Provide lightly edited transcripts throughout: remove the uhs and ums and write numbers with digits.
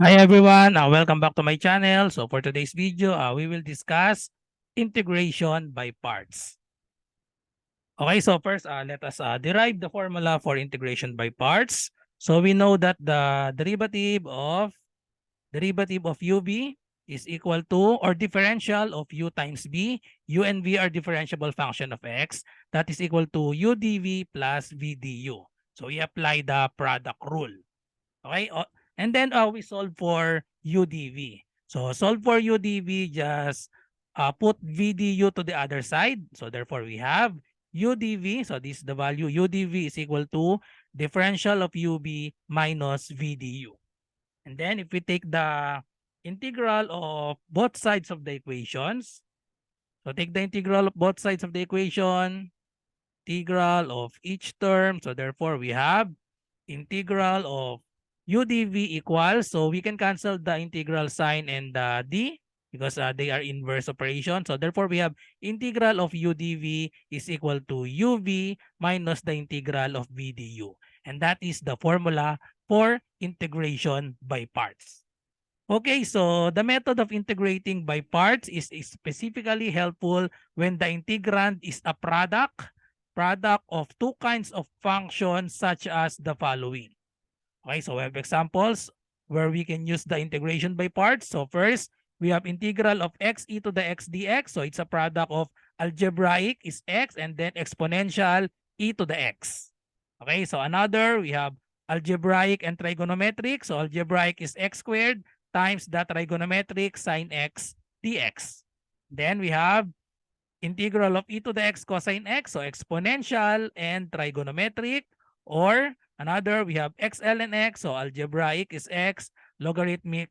Hi everyone, welcome back to my channel. So for today's video, we will discuss integration by parts. Okay, so first let us derive the formula for integration by parts. So we know that the derivative of UV is equal to or differential of U times V. U and V are differentiable function of X. That is equal to UdV plus VdU. So we apply the product rule. Okay, and then we solve for UdV. So solve for UdV, just put VdU to the other side. So therefore we have UdV. So this is the value. UdV is equal to differential of UV minus VdU. And then if we take the integral of both sides of the equations, so take the integral of both sides of the equation, integral of each term. So therefore we have integral of UdV equals, so we can cancel the integral sign and the d because they are inverse operation. So therefore, we have integral of UdV is equal to UV minus the integral of VdU. And that is the formula for integration by parts. Okay, so the method of integrating by parts is specifically helpful when the integrand is a product of two kinds of functions such as the following. Okay, so we have examples where we can use the integration by parts. So first, we have integral of x e to the x dx. So it's a product of algebraic is x and then exponential e to the x. Okay, so another, we have algebraic and trigonometric. So algebraic is x squared times the trigonometric sine x dx. Then we have integral of e to the x cosine x. So exponential and trigonometric. Or another, we have x ln x. So algebraic is x, logarithmic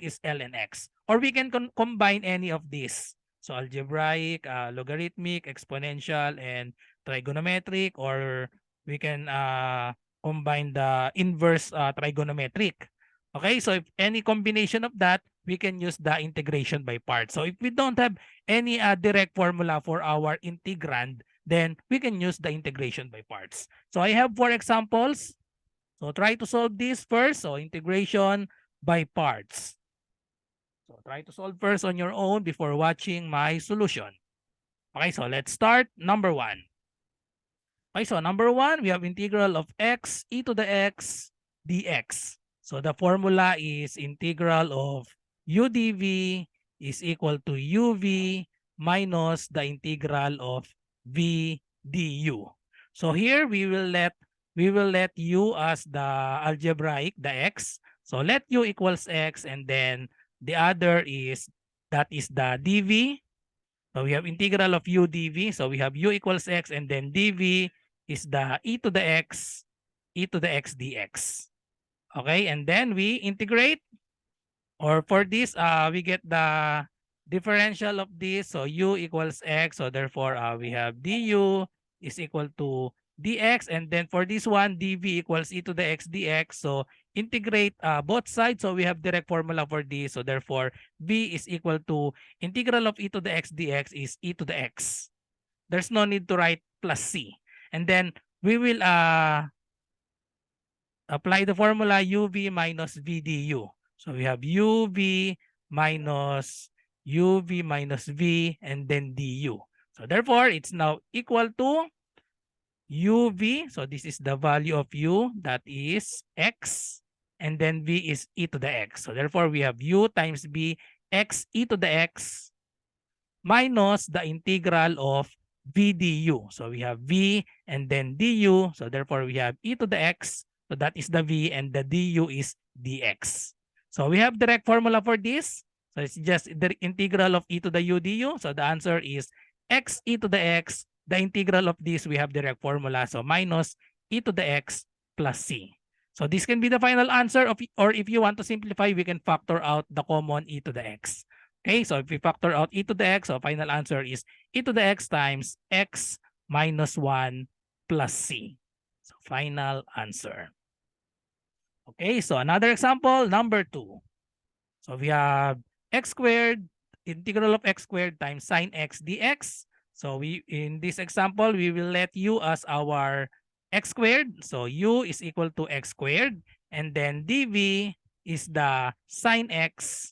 is ln x. Or we can combine any of these. So algebraic, logarithmic, exponential, and trigonometric. Or we can combine the inverse trigonometric. Okay, so if any combination of that, we can use the integration by parts. So if we don't have any direct formula for our integrand, then we can use the integration by parts. So I have 4 examples. So try to solve this first. So integration by parts. So try to solve first on your own before watching my solution. Okay, so let's start. Number 1. Okay, so number 1, we have integral of x e to the x dx. So the formula is integral of u dv is equal to uv minus the integral of v du. So here we will let u as the algebraic, the x. So let u equals x, and then the other is that is the dv. So we have integral of u dv. So we have u equals x, and then dv is the e to the x dx. Okay, and then we integrate, or for this, we get the differential of this. So u equals x. So therefore, we have du is equal to dx. And then for this one, dv equals e to the x dx. So integrate both sides. So we have direct formula for this. So therefore, v is equal to integral of e to the x dx is e to the x. There's no need to write plus c. And then we will apply the formula uv minus vdu. So we have uv minus v and then du. So therefore, it's now equal to uv. So this is the value of u, that is x, and then v is e to the x. So therefore, we have u times v x e to the x minus the integral of v du. So we have v and then du. So therefore, we have e to the x. So that is the v, and the du is dx. So we have direct formula for this. So it's just the integral of e to the u du. So the answer is x e to the x. The integral of this, we have direct formula. So minus e to the x plus c. So this can be the final answer of, or if you want to simplify, we can factor out the common e to the x. Okay, so if we factor out e to the x, so final answer is e to the x times x minus 1 plus c. So final answer. Okay, so another example, number 2. So we have x squared, integral of x squared times sine x dx. So we, in this example, we will let u as our x squared. So u is equal to x squared. and then dv is the sine x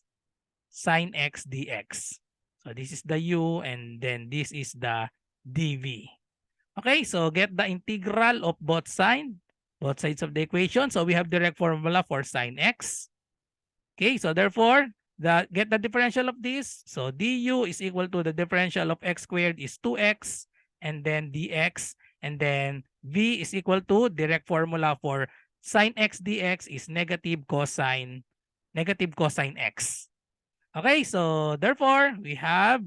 dx. So this is the u, and then this is the dv. Okay, so get the integral of both sides of the equation. So we have direct formula for sine x. Okay, so therefore, get the differential of this. So du is equal to the differential of x squared is 2x, and then dx, and then v is equal to direct formula for sine x dx is negative cosine x. Okay, so therefore, we have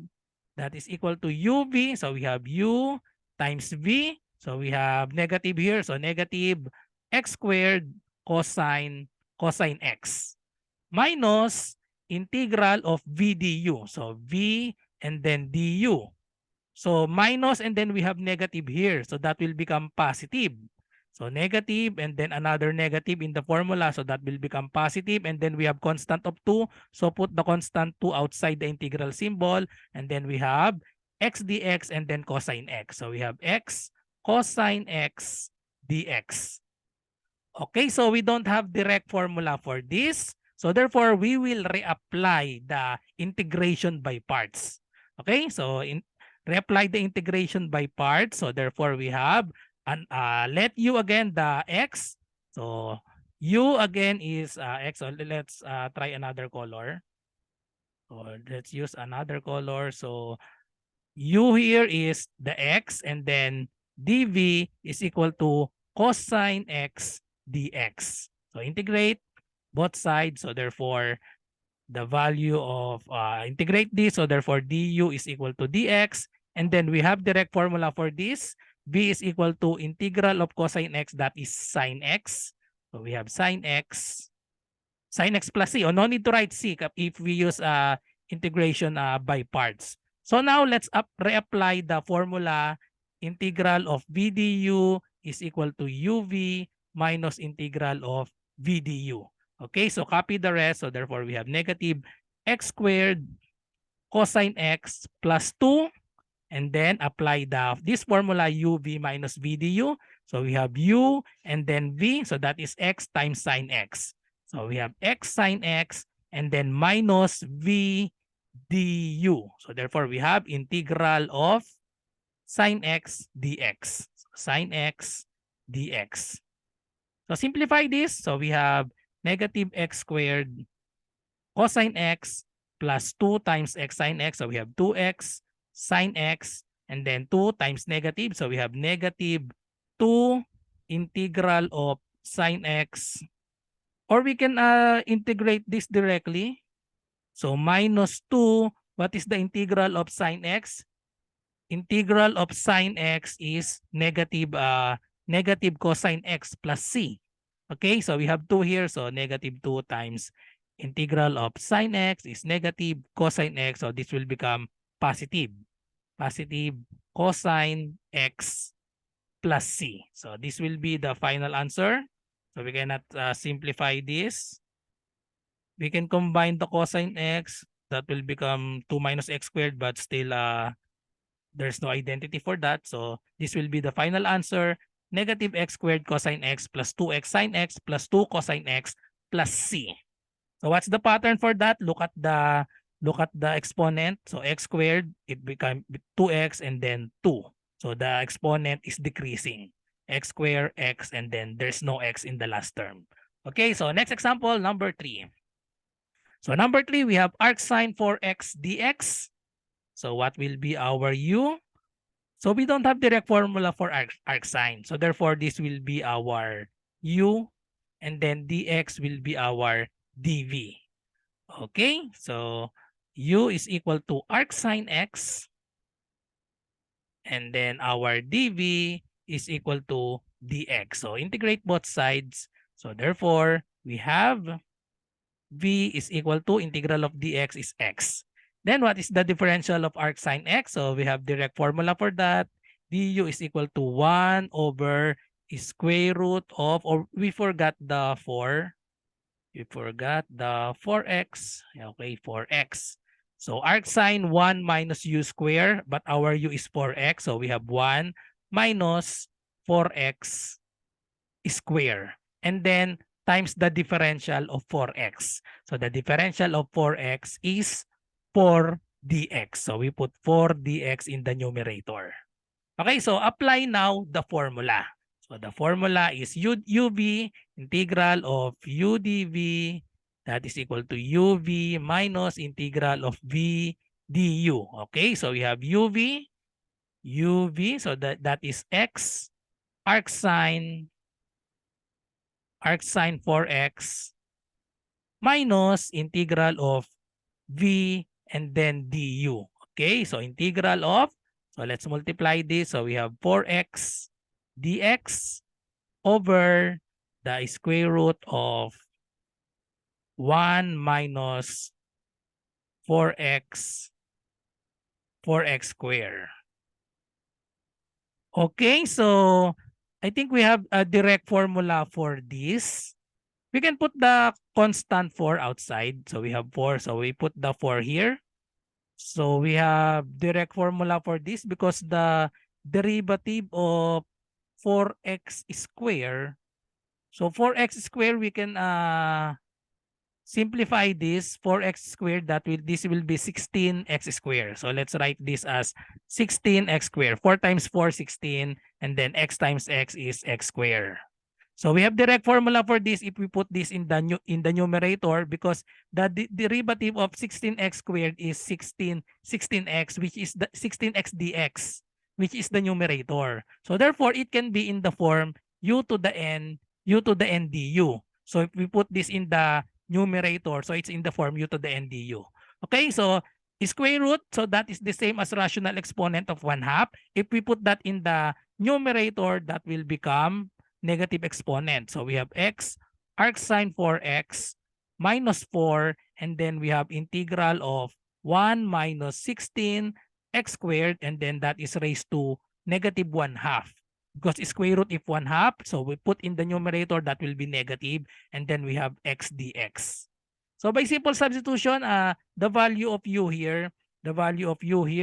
that is equal to uv. So we have u times v. So we have negative here. So negative x squared cosine x minus integral of v du. So v and then du. So minus and then we have negative here. So that will become positive. So negative and then another negative in the formula. So that will become positive. And then we have constant of 2. So put the constant 2 outside the integral symbol. And then we have x dx and then cosine x. So we have x cosine x dx. Okay, so we don't have direct formula for this. So therefore, we will reapply the integration by parts. Okay, so reapply the integration by parts. So therefore, we have let u again the x. So u again is x. So let's try another color. So let's use another color. So u here is the x, and then dv is equal to cosine x dx. So integrate both sides. So therefore, the value of integrate this. So therefore, du is equal to dx. And then we have direct formula for this. V is equal to integral of cosine x, that is sine x. So we have sine x plus c. Oh, no need to write c if we use integration by parts. So now let's reapply the formula. Integral of v du is equal to uv minus integral of v du. Okay, so copy the rest. So therefore, we have negative x squared cosine x plus 2. And then apply this formula uv minus v du. So we have u and then v. So that is x times sine x. So we have x sine x and then minus v du. So therefore, we have integral of sine x dx. So sine x dx. So simplify this. So we have negative x squared cosine x plus 2 times x sine x. So we have 2x sine x, and then 2 times negative. So we have negative 2 integral of sine x. Or we can integrate this directly. So minus 2, what is the integral of sine x? Integral of sine x is negative cosine x plus c. Okay, so we have 2 here. So negative 2 times integral of sine x is negative cosine x. So this will become positive cosine x plus c. So this will be the final answer. So we cannot simplify this. We can combine the cosine x. That will become 2 minus x squared, but still there's no identity for that. So this will be the final answer. Negative x squared cosine x plus 2x sine x plus 2 cosine x plus c. So what's the pattern for that? Look at the exponent. So x squared, it become 2x and then 2. So the exponent is decreasing. X squared, x, and then there's no x in the last term. Okay, so next example, number 3. So number 3, we have arc sine for x dx. So what will be our u? So we don't have direct formula for arc sine. So therefore, this will be our u, and then dx will be our dv. Okay, so u is equal to arc sine x, and then our dv is equal to dx. So integrate both sides. So therefore, we have v is equal to integral of dx is x. Then what is the differential of arc sine x? So we have direct formula for that. du is equal to 1 over square root of, or we forgot the 4. We forgot the 4x. Okay, 4x. So arc sine 1 minus u square, but our u is 4x. So we have 1 minus 4x square. And then times the differential of 4x. So the differential of 4x is 4dx. So we put 4dx in the numerator. Okay, so apply now the formula. So the formula is uv integral of u dv, that is equal to uv minus integral of v du. Okay, so we have uv, so that is x arc sine 4x minus integral of v and then du. Okay, so integral of, so let's multiply this. So we have 4x dx over the square root of 1 minus 4x squared. Okay, so I think we have a direct formula for this. We can put the constant 4 outside. So we have 4. So we put the 4 here. So we have direct formula for this because the derivative of 4x squared. So 4x squared, we can simplify this 4x squared. This will be 16x squared. So let's write this as 16x squared. 4 times 4, 16, and then x times x is x squared. So we have direct formula for this if we put this in the numerator, because the derivative of 16x squared is 16x, which is the 16x dx, which is the numerator. So therefore, it can be in the form u to the n du. So if we put this in the numerator, so it's in the form u to the n du. Okay, so square root, so that is the same as rational exponent of 1/2. If we put that in the numerator, that will become negative exponent. So we have x arc sine 4x minus 4, and then we have integral of 1 minus 16 x squared, and then that is raised to negative 1/2. Because square root if 1/2, so we put in the numerator, that will be negative, and then we have x dx. So by simple substitution, the value of u here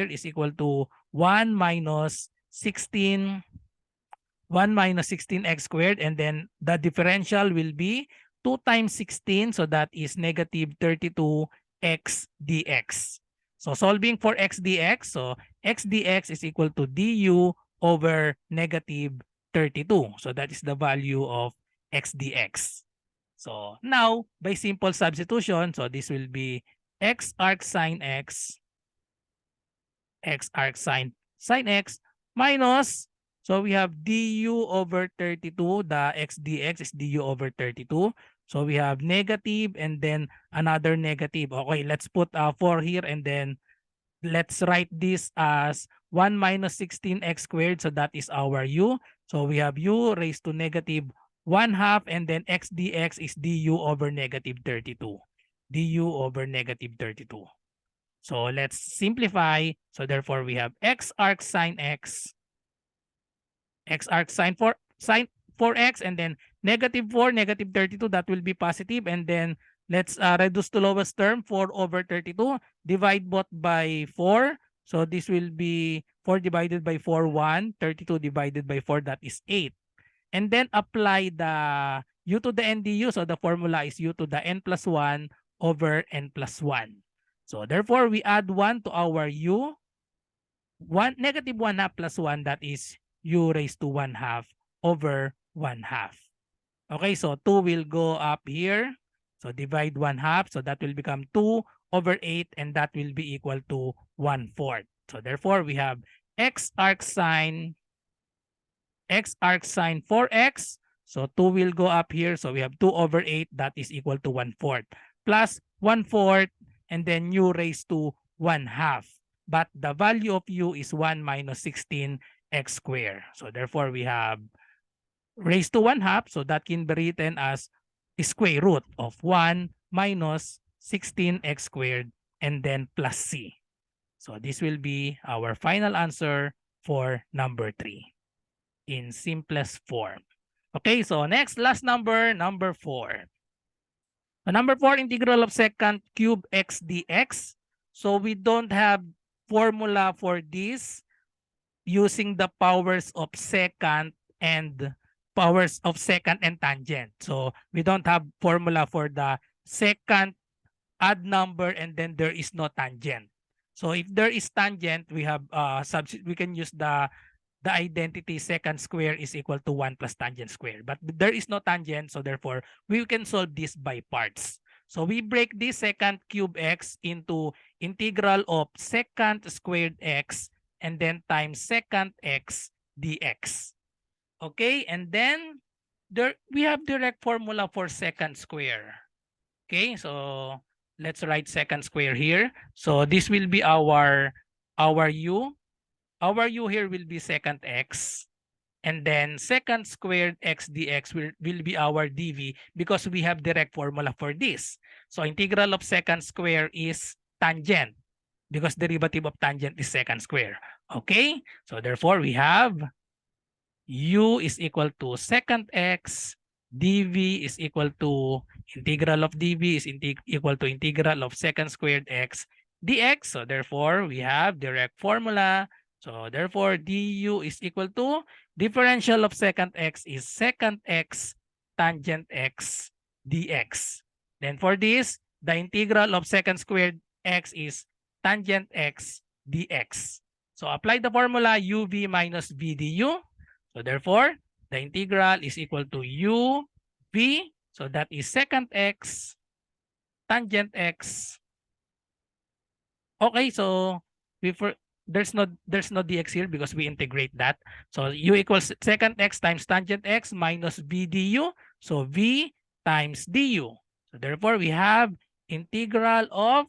is equal to 1 minus 16x squared, and then the differential will be 2 times 16, so that is negative 32x dx. So solving for x dx, so x dx is equal to du over negative 32. So that is the value of x dx. So now, by simple substitution, so this will be x arc sine x x minus, so we have du over 32, the x dx is du over 32. So we have negative and then another negative. Okay, let's put 4 here, and then let's write this as 1 minus 16x squared. So that is our u. So we have u raised to negative 1/2, and then x dx is du over negative 32. du over negative 32. So let's simplify. So therefore, we have x arc sine 4x, and then negative 4, negative 32, that will be positive. And then let's reduce to lowest term, 4 over 32. Divide both by 4. So this will be 4 divided by 4, 1. 32 divided by 4, that is 8. And then apply the u to the n du. So the formula is u to the n plus 1 over n plus 1. So therefore, we add 1 to our u. Negative 1/2 plus 1, that is u raised to 1/2 over 1/2. Okay, so 2 will go up here. So divide 1/2. So that will become 2 over 8, and that will be equal to 1/4. So therefore, we have x arc sine 4x. So 2 will go up here. So we have 2 over 8. That is equal to 1/4. Plus 1/4, and then u raised to 1/2. But the value of u is 1 minus 16x squared. So therefore, we have raised to 1/2. So that can be written as square root of 1 minus 16x squared, and then plus c. So this will be our final answer for number 3 in simplest form. Okay, so next, last number, number 4. Number 4, integral of secant cube x dx. So we don't have formula for this using the powers of secant and powers of secant and tangent. So we don't have formula for the secant odd number and then there is no tangent. So if there is tangent, we have we can use the identity secant square is equal to 1 plus tangent square. But there is no tangent, so therefore we can solve this by parts. So we break this secant cube x into integral of secant squared x and then times secant x dx. Okay, and then there we have direct formula for secant square. Okay, so let's write secant square here. So this will be our u. Our u here will be secant x. And then secant squared x dx will be our dv because we have direct formula for this. So integral of secant square is tangent because derivative of tangent is secant square. Okay, so therefore we have u is equal to secant x, dv is equal to integral of dv is equal to integral of secant squared x dx. So therefore, we have direct formula. So therefore, du is equal to differential of secant x is secant x tangent x dx. Then for this, the integral of secant squared x is tangent x dx. So apply the formula uv minus v du. So therefore, the integral is equal to u v. So that is secant x tangent x. Okay, so there's no dx here because we integrate that. So u equals secant x times tangent x minus v du. So v times du. So therefore, we have integral of,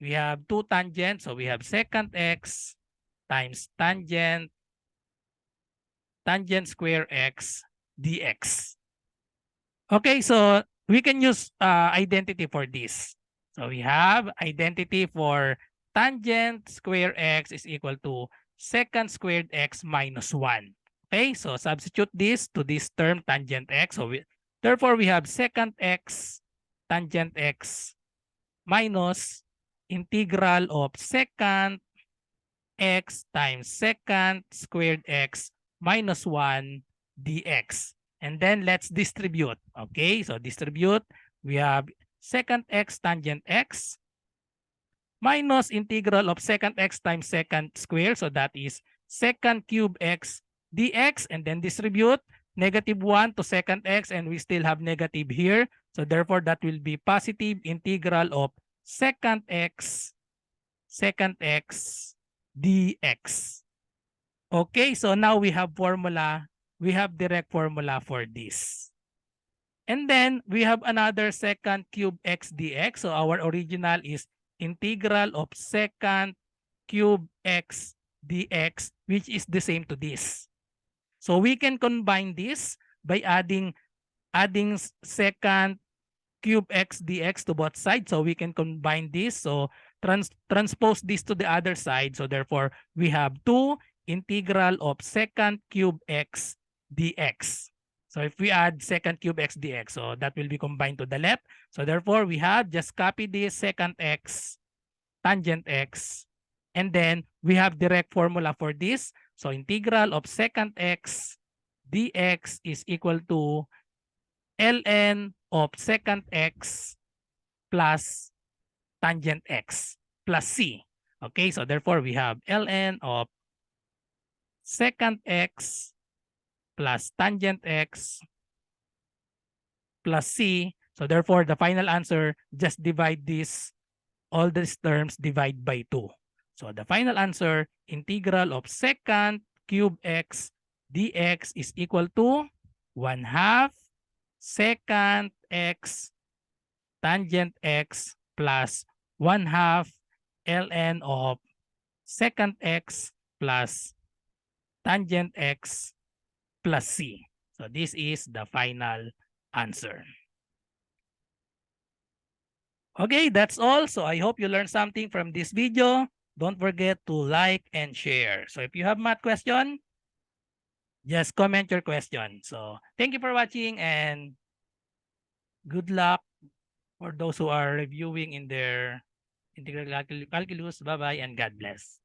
we have two tangents. So we have secant x times tangent square x dx. Okay, so we can use identity for this. So we have identity for tangent square x is equal to secant squared x minus 1. Okay, so substitute this to this term tangent x. So therefore, we have secant x tangent x minus integral of secant x times secant squared x minus 1 dx. And then let's distribute. Okay, so distribute. We have secant x tangent x minus integral of secant x times secant square. So that is secant cube x dx. And then distribute negative 1 to secant x. And we still have negative here. So therefore, that will be positive integral of secant x dx. Okay, so now we have formula. We have direct formula for this. And then we have another secant cube x dx. So our original is integral of secant cube x dx, which is the same to this. So we can combine this by adding secant cube x dx to both sides. So we can combine this. So transpose this to the other side. So therefore, we have 2 integral of secant cube x dx. So if we add secant cube x dx, so that will be combined to the left. So therefore, we have just copy this secant x tangent x. And then we have direct formula for this. So integral of secant x dx is equal to ln of secant x plus tangent x plus c. Okay, so therefore we have ln of secant x plus tangent x plus c. So therefore, the final answer, just divide this, all these terms divide by 2. So the final answer, integral of secant cube x dx is equal to 1/2 secant x tangent x plus 1/2 ln of secant x plus tangent x plus c. So this is the final answer. Okay, that's all. So I hope you learned something from this video. Don't forget to like and share. So if you have math question, just comment your question. So thank you for watching and good luck for those who are reviewing in their integral calculus. Bye-bye and God bless.